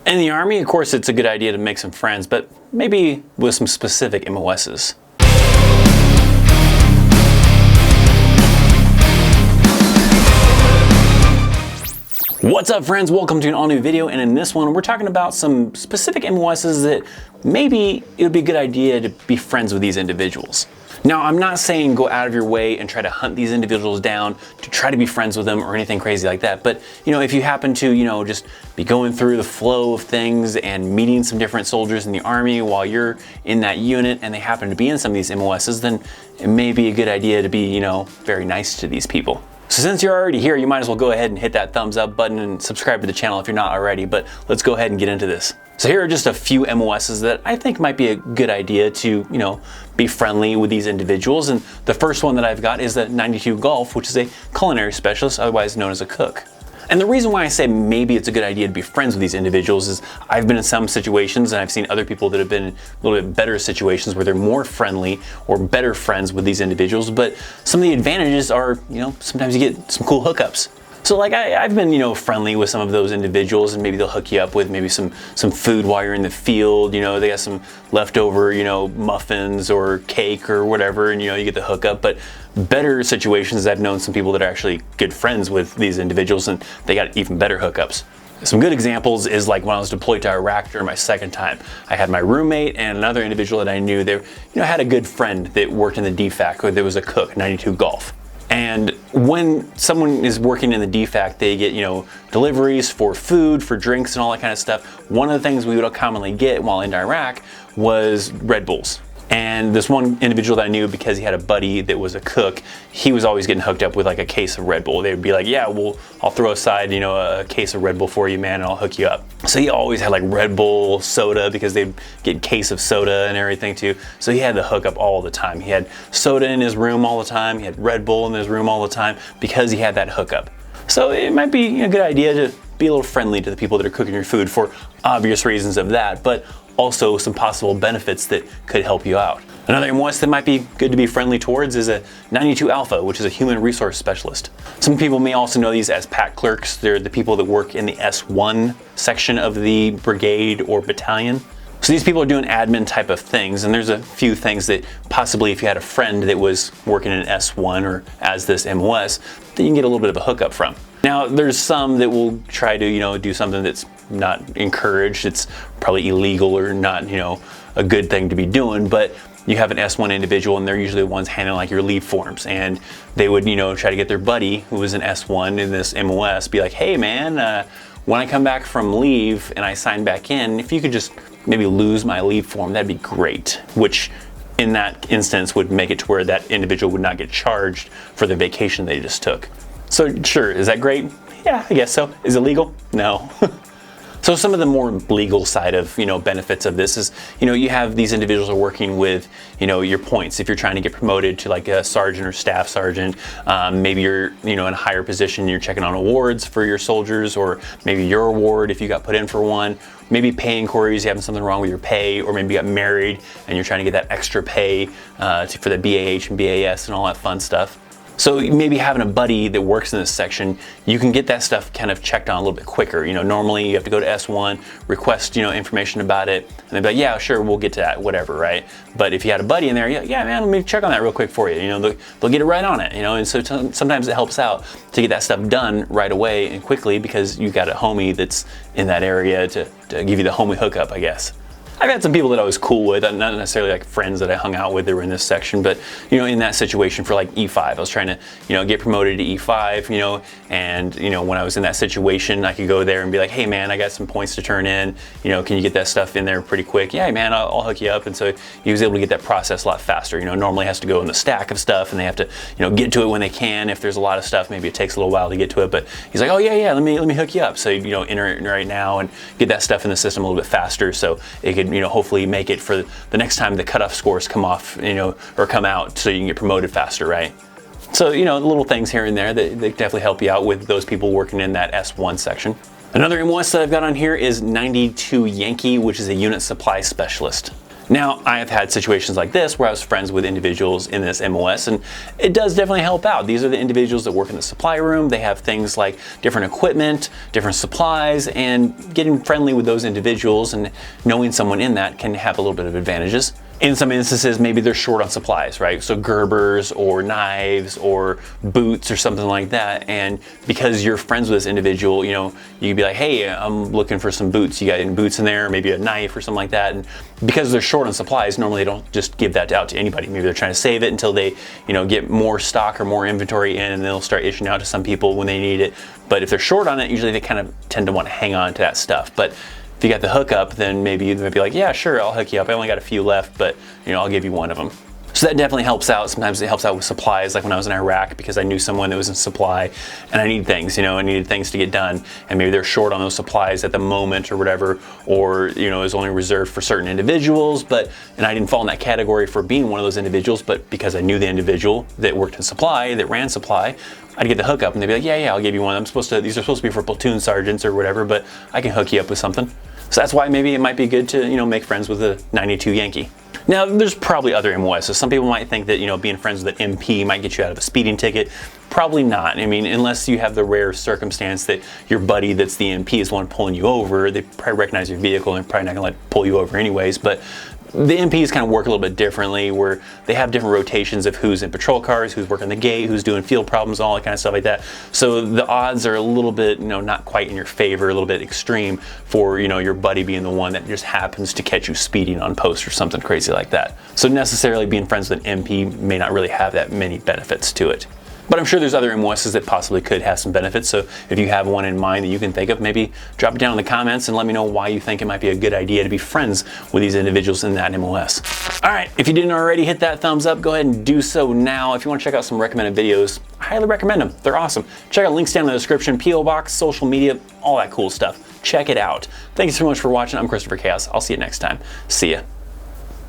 In the Army, of course, it's a good idea to make some friends, but maybe with some specific MOSs. What's up, friends? Welcome to an all-new video, and in this one we're talking about some specific MOSs that maybe it would be a good idea to be friends with these individuals. Now, I'm not saying go out of your way and try to hunt these individuals down to try to be friends with them or anything crazy like that, but if you happen to just be going through the flow of things and meeting some different soldiers in the Army while you're in that unit and they happen to be in some of these MOSs, then it may be a good idea to be very nice to these people. So since you're already here, you might as well go ahead and hit that thumbs up button and subscribe to the channel if you're not already, but let's go ahead and get into this. So here are just a few MOSs that I think might be a good idea to, be friendly with these individuals. And the first one that I've got is the 92 Golf, which is a culinary specialist, otherwise known as a cook. And the reason why I say maybe it's a good idea to be friends with these individuals is I've been in some situations and I've seen other people that have been in a little bit better situations where they're more friendly or better friends with these individuals. But some of the advantages are, sometimes you get some cool hookups. So like I've been, friendly with some of those individuals, and maybe they'll hook you up with maybe some food while you're in the field. They got some leftover, muffins or cake or whatever, and you get the hookup. But better situations, I've known some people that are actually good friends with these individuals, and they got even better hookups. Some good examples is like when I was deployed to Iraq during my second time. I had my roommate and another individual that I knew. They, had a good friend that worked in the DFAC, or there was a cook, 92 Golf. And when someone is working in the DFAC, they get, deliveries for food, for drinks, and all that kind of stuff. One of the things we would commonly get while in Iraq was Red Bulls. And this one individual that I knew, because he had a buddy that was a cook, he was always getting hooked up with like a case of Red Bull. They would be like, yeah, well, I'll throw aside, a case of Red Bull for you, man, and I'll hook you up. So he always had like Red Bull soda, because they'd get a case of soda and everything too. So he had the hookup all the time. He had soda in his room all the time. He had Red Bull in his room all the time because he had that hookup. So it might be a good idea to be a little friendly to the people that are cooking your food for obvious reasons of that, but also some possible benefits that could help you out. Another MOS that might be good to be friendly towards is a 92 Alpha, which is a human resource specialist. Some people may also know these as PAT clerks. They're the people that work in the S1 section of the brigade or battalion. So these people are doing admin type of things, and there's a few things that possibly if you had a friend that was working in S1 or as this MOS, that you can get a little bit of a hookup from. Now, there's some that will try to, do something that's not encouraged. It's probably illegal or not, a good thing to be doing, but you have an S1 individual and they're usually the ones handling like your leave forms, and they would, try to get their buddy who was an S1 in this MOS, be like, hey man, when I come back from leave and I sign back in, if you could just maybe lose my leave form, that'd be great, which in that instance would make it to where that individual would not get charged for the vacation they just took. So sure, is that great? Yeah, I guess so. Is it legal? No. So some of the more legal side of, benefits of this is, you have these individuals are working with, your points. If you're trying to get promoted to like a sergeant or staff sergeant, maybe you're, in a higher position, you're checking on awards for your soldiers, or maybe your award if you got put in for one, maybe pay inquiries, you having something wrong with your pay, or maybe you got married and you're trying to get that extra pay for the BAH and BAS and all that fun stuff. So maybe having a buddy that works in this section, you can get that stuff kind of checked on a little bit quicker. Normally you have to go to S1, request, information about it, and they'll be like, yeah, sure, we'll get to that, whatever, right? But if you had a buddy in there, yeah, man, let me check on that real quick for you. They'll get it right on it, and so sometimes it helps out to get that stuff done right away and quickly because you got a homie that's in that area to give you the homie hookup, I guess. I've had some people that I was cool with, not necessarily like friends that I hung out with that were in this section, but in that situation for like E5, I was trying to get promoted to E5, and when I was in that situation, I could go there and be like, hey man, I got some points to turn in, can you get that stuff in there pretty quick? Yeah man, I'll hook you up. And so he was able to get that process a lot faster. Normally has to go in the stack of stuff and they have to get to it when they can. If there's a lot of stuff, maybe it takes a little while to get to it, but he's like, oh yeah, let me hook you up. So enter it right now and get that stuff in the system a little bit faster, so it could hopefully make it for the next time the cutoff scores come off, or come out, so you can get promoted faster, right? So, little things here and there that definitely help you out with those people working in that S1 section. Another MOS that I've got on here is 92 Yankee, which is a unit supply specialist. Now, I have had situations like this where I was friends with individuals in this MOS, and it does definitely help out. These are the individuals that work in the supply room. They have things like different equipment, different supplies, and getting friendly with those individuals and knowing someone in that can have a little bit of advantages. In some instances, maybe they're short on supplies, right? So Gerbers or knives or boots or something like that. And because you're friends with this individual, you know, you can be like, hey, I'm looking for some boots. You got any boots in there? Maybe a knife or something like that. And because they're short on supplies, normally they don't just give that out to anybody. Maybe they're trying to save it until they, you know, get more stock or more inventory in, and they'll start issuing out to some people when they need it. But if they're short on it, usually they kind of tend to want to hang on to that stuff. But if you got the hookup, then maybe you might be like, yeah, sure, I'll hook you up. I only got a few left, but you know, I'll give you one of them. So that definitely helps out. Sometimes it helps out with supplies, like when I was in Iraq, because I knew someone that was in supply and I need things, you know, I needed things to get done, and maybe they're short on those supplies at the moment or whatever, or you know, it was only reserved for certain individuals, and I didn't fall in that category for being one of those individuals, but because I knew the individual that worked in supply, that ran supply, I'd get the hookup and they'd be like, yeah, I'll give you one. These are supposed to be for platoon sergeants or whatever, but I can hook you up with something. So that's why maybe it might be good to, you know, make friends with a 92 Yankee. Now, there's probably other MOSs. Some people might think that, you know, being friends with an MP might get you out of a speeding ticket. Probably not. I mean, unless you have the rare circumstance that your buddy that's the MP is the one pulling you over, they probably recognize your vehicle and probably not gonna pull you over anyways. But the MPs kind of work a little bit differently, where they have different rotations of who's in patrol cars, who's working the gate, who's doing field problems, all that kind of stuff like that. So the odds are a little bit, you know, not quite in your favor, a little bit extreme for, you know, your buddy being the one that just happens to catch you speeding on post or something crazy like that. So necessarily being friends with an MP may not really have that many benefits to it. But I'm sure there's other MOSs that possibly could have some benefits. So if you have one in mind that you can think of, maybe drop it down in the comments and let me know why you think it might be a good idea to be friends with these individuals in that MOS. All right, if you didn't already hit that thumbs up, go ahead and do so now. If you want to check out some recommended videos, I highly recommend them. They're awesome. Check out links down in the description, PO box, social media, all that cool stuff. Check it out. Thank you so much for watching. I'm ThatChrisChaos. I'll see you next time. See ya.